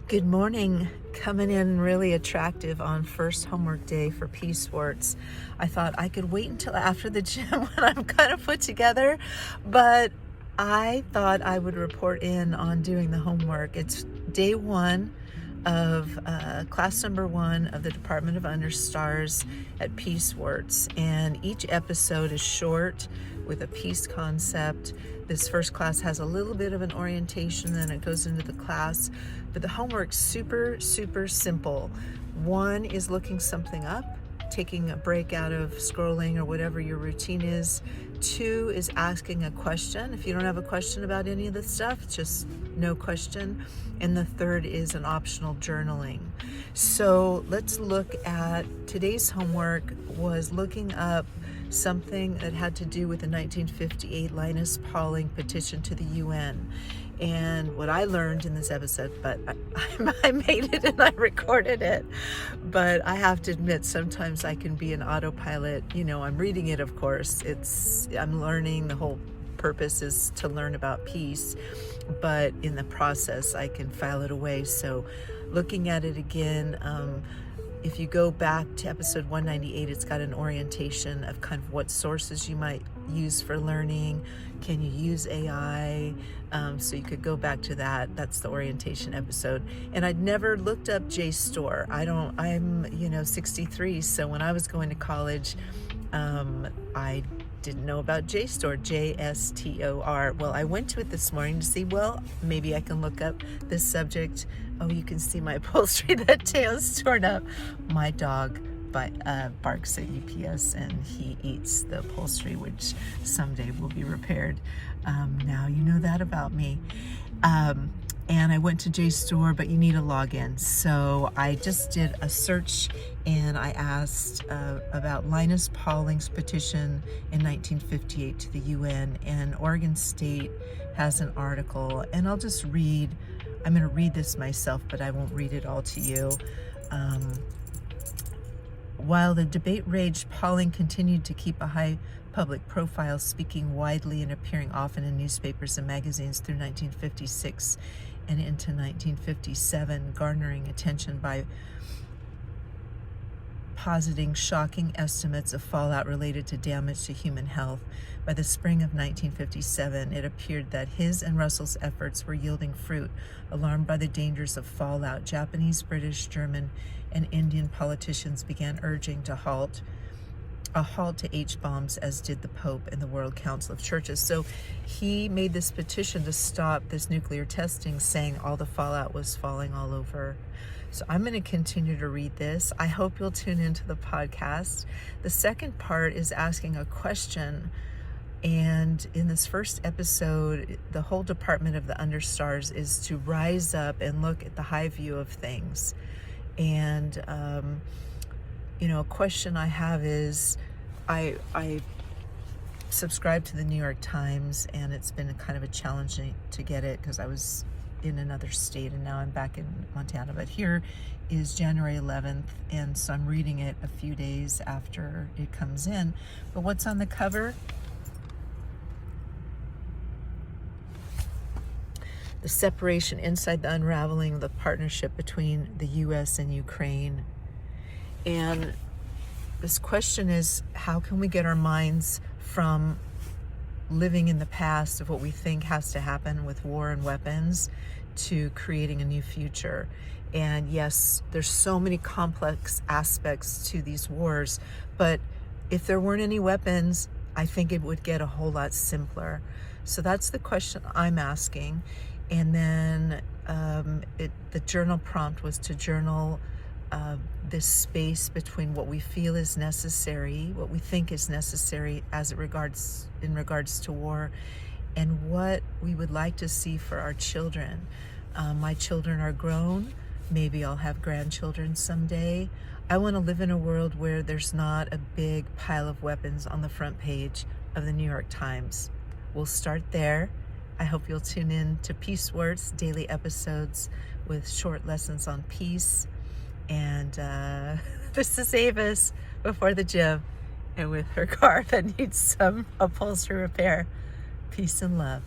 Good morning. Coming in really attractive on first homework day for Peacewarts. I thought I could wait until after the gym when I'm kind of put together, but I thought I would report in on doing the homework. It's day one of class number 1 of the Department of Understars at Peacewarts, and each episode is short with a peace concept. This first class has a little bit of an orientation, then it goes into the class, but the homework's super simple. One is looking something up, taking a break out of scrolling or whatever your routine is. 2 is asking a question. If you don't have a question about any of the stuff, just no question. And the 3rd is an optional journaling. So let's look at today's homework. Was looking up something that had to do with the 1958 Linus Pauling petition to the UN. And what I learned in this episode, but I made it and I recorded it, but I have to admit sometimes I can be an autopilot. I'm reading it, of course. I'm learning. The whole purpose is to learn about peace, but in the process I can file it away. So looking at it again, if you go back to episode 198, it's got an orientation of kind of what sources you might use for learning. Can you use AI? So you could go back to that. That's the orientation episode. And I'd never looked up JSTOR. I'm 63, so when I was going to college, I didn't know about JSTOR, JSTOR. Well, I went to it this morning to see, maybe I can look up this subject. Oh, you can see my upholstery. That tail's torn up. My dog barks at UPS and he eats the upholstery, which someday will be repaired. Now you know that about me. And I went to JSTOR, but you need a login. So I just did a search and I asked about Linus Pauling's petition in 1958 to the UN, and Oregon State has an article, and I'll just read. I'm going to read this myself, but I won't read it all to you. While the debate raged, Pauling continued to keep a high public profile, speaking widely and appearing often in newspapers and magazines through 1956 and into 1957, garnering attention by positing shocking estimates of fallout related to damage to human health. By the spring of 1957, it appeared that his and Russell's efforts were yielding fruit. Alarmed by the dangers of fallout, Japanese, British, German, and Indian politicians began urging a halt to H-bombs, as did the Pope and the World Council of Churches. So he made this petition to stop this nuclear testing, saying all the fallout was falling all over. So I'm going to continue to read this. I hope you'll tune into the podcast. The second part is asking a question. And in this first episode, the whole Department of the Understars is to rise up and look at the high view of things. And, a question I have is, I subscribe to the New York Times, and it's been kind of a challenge to get it because I was in another state and now I'm back in Montana. But here is January 11th, and so I'm reading it a few days after it comes in. But what's on the cover? The separation inside the unraveling of the partnership between the U.S. and Ukraine. And this question is, how can we get our minds from living in the past of what we think has to happen with war and weapons to creating a new future? And yes, there's so many complex aspects to these wars, but if there weren't any weapons, I think it would get a whole lot simpler. So that's the question I'm asking. And then the journal prompt was to journal this space between what we feel is necessary, what we think is necessary in regards to war, and what we would like to see for our children. My children are grown. Maybe I'll have grandchildren someday. I want to live in a world where there's not a big pile of weapons on the front page of the New York Times. We'll start there. I hope you'll tune in to Peacewarts, daily episodes with short lessons on peace. And this is Avis before the gym and with her car that needs some upholstery repair. Peace and love.